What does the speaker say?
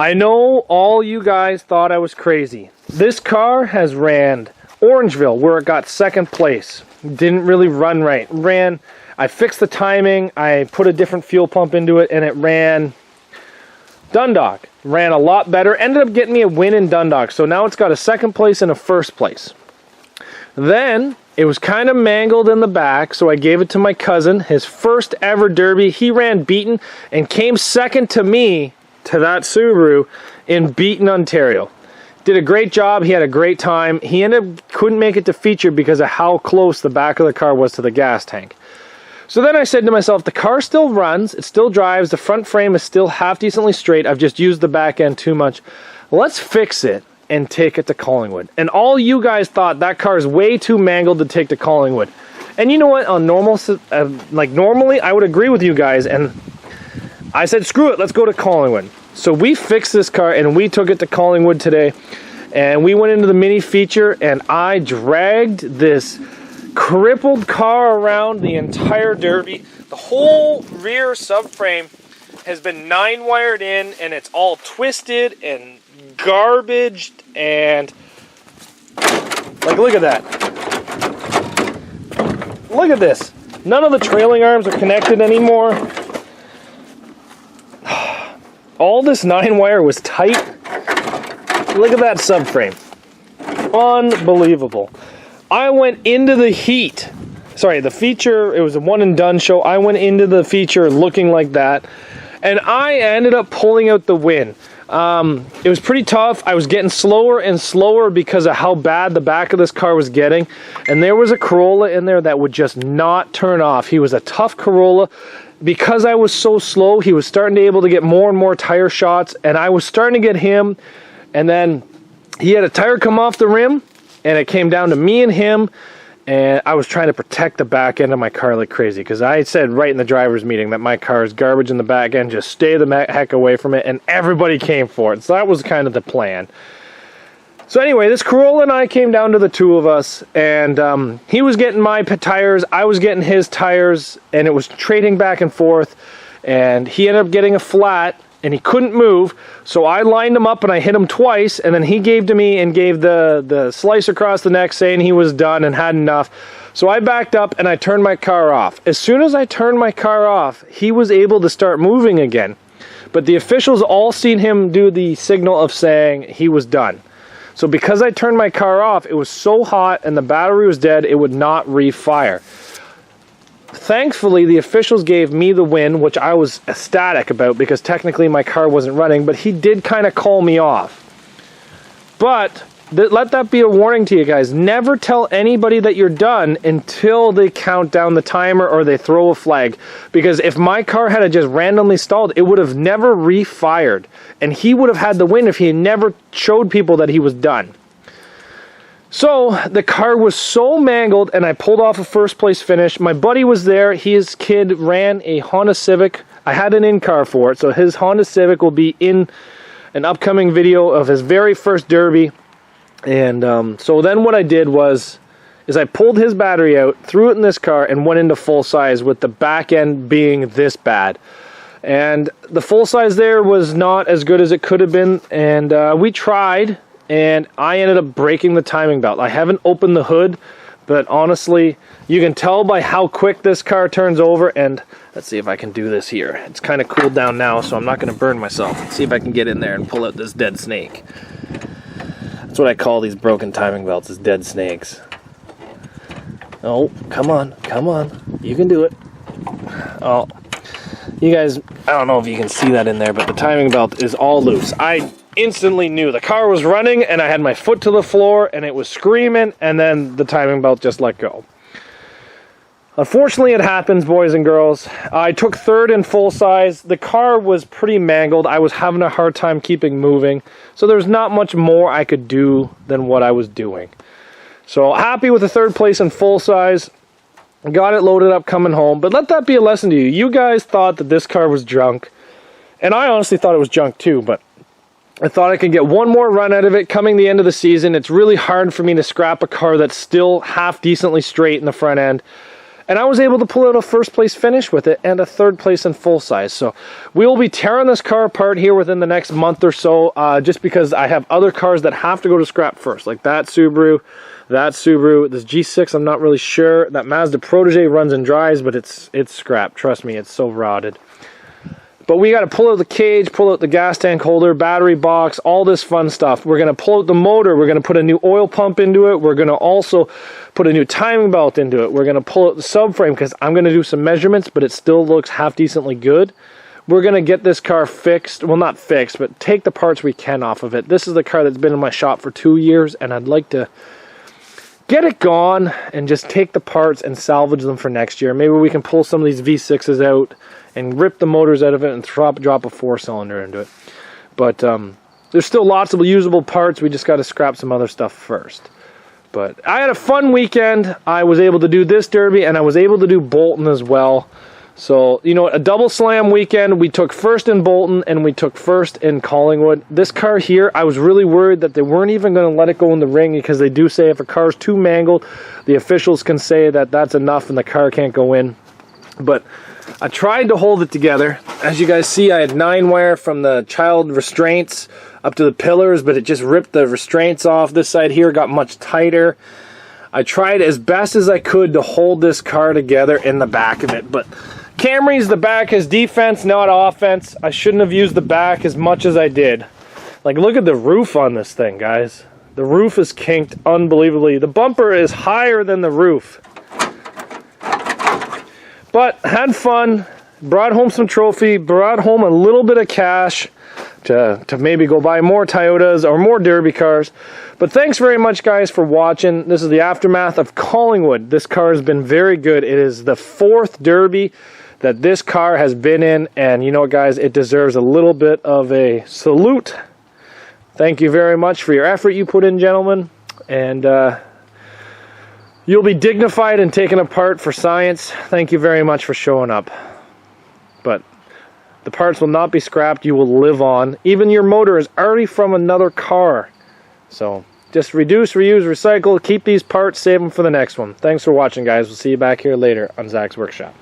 I know all you guys thought I was crazy. This car has ran Orangeville, where it got second place. Didn't really run right. I fixed the timing, I put a different fuel pump into it, and it ran Dundalk. Ran a lot better. Ended up getting me a win in Dundalk. So now it's got a second place and a first place. Then it was kind of mangled in the back, so I gave it to my cousin, his first ever Derby. He ran Beaton and came second to me, to that Subaru, in Beaton, Ontario. Did a great job. He had a great time. He couldn't make it to feature because of how close the back of the car was to the gas tank. So then I said to myself, the car still runs, it still drives, the front frame is still half decently straight, I've just used the back end too much. Let's fix it and take it to Collingwood. And all you guys thought that car is way too mangled to take to Collingwood. And you know what, on normally I would agree with you guys, and I said, screw it, let's go to Collingwood. So we fixed this car and we took it to Collingwood today, and we went into the mini feature and I dragged this crippled car around the entire Derby. The whole rear subframe has been 9-wired in, and it's all twisted and garbaged, and like, look at that. Look at this. None of the trailing arms are connected anymore. All this 9-wire was tight. Look at that subframe. Unbelievable. I went into the heat. Sorry, the feature, it was a one and done show. I went into the feature looking like that, and I ended up pulling out the win. It was pretty tough. I was getting slower and slower because of how bad the back of this car was getting, and there was a Corolla in there that would just not turn off. He was a tough Corolla. Because I was so slow, he was starting to be able to get more and more tire shots, and I was starting to get him, and then he had a tire come off the rim, and it came down to me and him, and I was trying to protect the back end of my car like crazy, because I said right in the driver's meeting that my car is garbage in the back end, just stay the heck away from it, and everybody came for it. So that was kind of the plan. So anyway, this Corolla and I came down to the two of us, and he was getting my tires, I was getting his tires, and it was trading back and forth, and he ended up getting a flat, and he couldn't move, so I lined him up and I hit him twice, and then he gave to me and gave the slice across the neck saying he was done and had enough. So I backed up and I turned my car off. As soon as I turned my car off, he was able to start moving again. But the officials all seen him do the signal of saying he was done. So because I turned my car off, it was so hot and the battery was dead, it would not refire. Thankfully, the officials gave me the win, which I was ecstatic about because technically my car wasn't running, but he did kind of call me off. But let that be a warning to you guys. Never tell anybody that you're done until they count down the timer or they throw a flag. Because if my car had just randomly stalled, it would have never refired. And he would have had the win if he never showed people that he was done. So the car was so mangled, and I pulled off a first place finish. My buddy was there. His kid ran a Honda Civic. I had an in-car for it, so his Honda Civic will be in an upcoming video of his very first Derby. And so then what I did is I pulled his battery out, threw it in this car, and went into full size with the back end being this bad. And the full size there was not as good as it could have been, and we tried. And I ended up breaking the timing belt. I haven't opened the hood, but honestly, you can tell by how quick this car turns over. And let's see if I can do this here. It's kind of cooled down now, so I'm not going to burn myself. Let's see if I can get in there and pull out this dead snake. That's what I call these broken timing belts, is dead snakes. Oh, come on, come on. You can do it. Oh, you guys, I don't know if you can see that in there, but the timing belt is all loose. I instantly knew the car was running, and I had my foot to the floor and it was screaming, and then the timing belt just let go. Unfortunately, it happens, boys and girls. I took third in full size. The car was pretty mangled. I was having a hard time keeping moving, so there's not much more I could do than what I was doing. So happy with the third place in full size. Got it loaded up coming home, but let that be a lesson to you. You guys thought that this car was junk, and I honestly thought it was junk too, but I thought I could get one more run out of it coming the end of the season. It's really hard for me to scrap a car that's still half decently straight in the front end. And I was able to pull out a first place finish with it and a third place in full size. So we will be tearing this car apart here within the next month or so, just because I have other cars that have to go to scrap first, like that Subaru, this G6, I'm not really sure. That Mazda Protege runs and dries, but it's scrap. Trust me, it's so rotted. But we got to pull out the cage, pull out the gas tank holder, battery box, all this fun stuff. We're going to pull out the motor. We're going to put a new oil pump into it. We're going to also put a new timing belt into it. We're going to pull out the subframe because I'm going to do some measurements, but it still looks half decently good. We're going to get this car fixed. Well, not fixed, but take the parts we can off of it. This is the car that's been in my shop for 2 years, and I'd like to get it gone and just take the parts and salvage them for next year. Maybe we can pull some of these V6s out and rip the motors out of it and drop a 4-cylinder into it. But there's still lots of usable parts. We just got to scrap some other stuff first. But I had a fun weekend. I was able to do this derby, and I was able to do Bolton as well. So, you know, a double slam weekend. We took first in Bolton, and we took first in Collingwood. This car here, I was really worried that they weren't even going to let it go in the ring, because they do say if a car's too mangled, the officials can say that that's enough and the car can't go in. But I tried to hold it together. As you guys see, I had 9-wire from the child restraints up to the pillars, but it just ripped the restraints off. This side here got much tighter. I tried as best as I could to hold this car together in the back of it, but Camry's, the back is defense, not offense. I shouldn't have used the back as much as I did. Like, look at the roof on this thing, guys. The roof is kinked unbelievably. The bumper is higher than the roof. But had fun, brought home some trophy, brought home a little bit of cash to maybe go buy more Toyotas or more derby cars. But thanks very much, guys, for watching. This is the aftermath of Collingwood. This car has been very good. It is the 4th derby that this car has been in, and you know what, guys, it deserves a little bit of a salute. Thank you very much for your effort you put in, gentlemen, and you'll be dignified and taken apart for science. Thank you very much for showing up. But the parts will not be scrapped. You will live on. Even your motor is already from another car. So just reduce, reuse, recycle. Keep these parts. Save them for the next one. Thanks for watching, guys. We'll see you back here later on Zach's Workshop.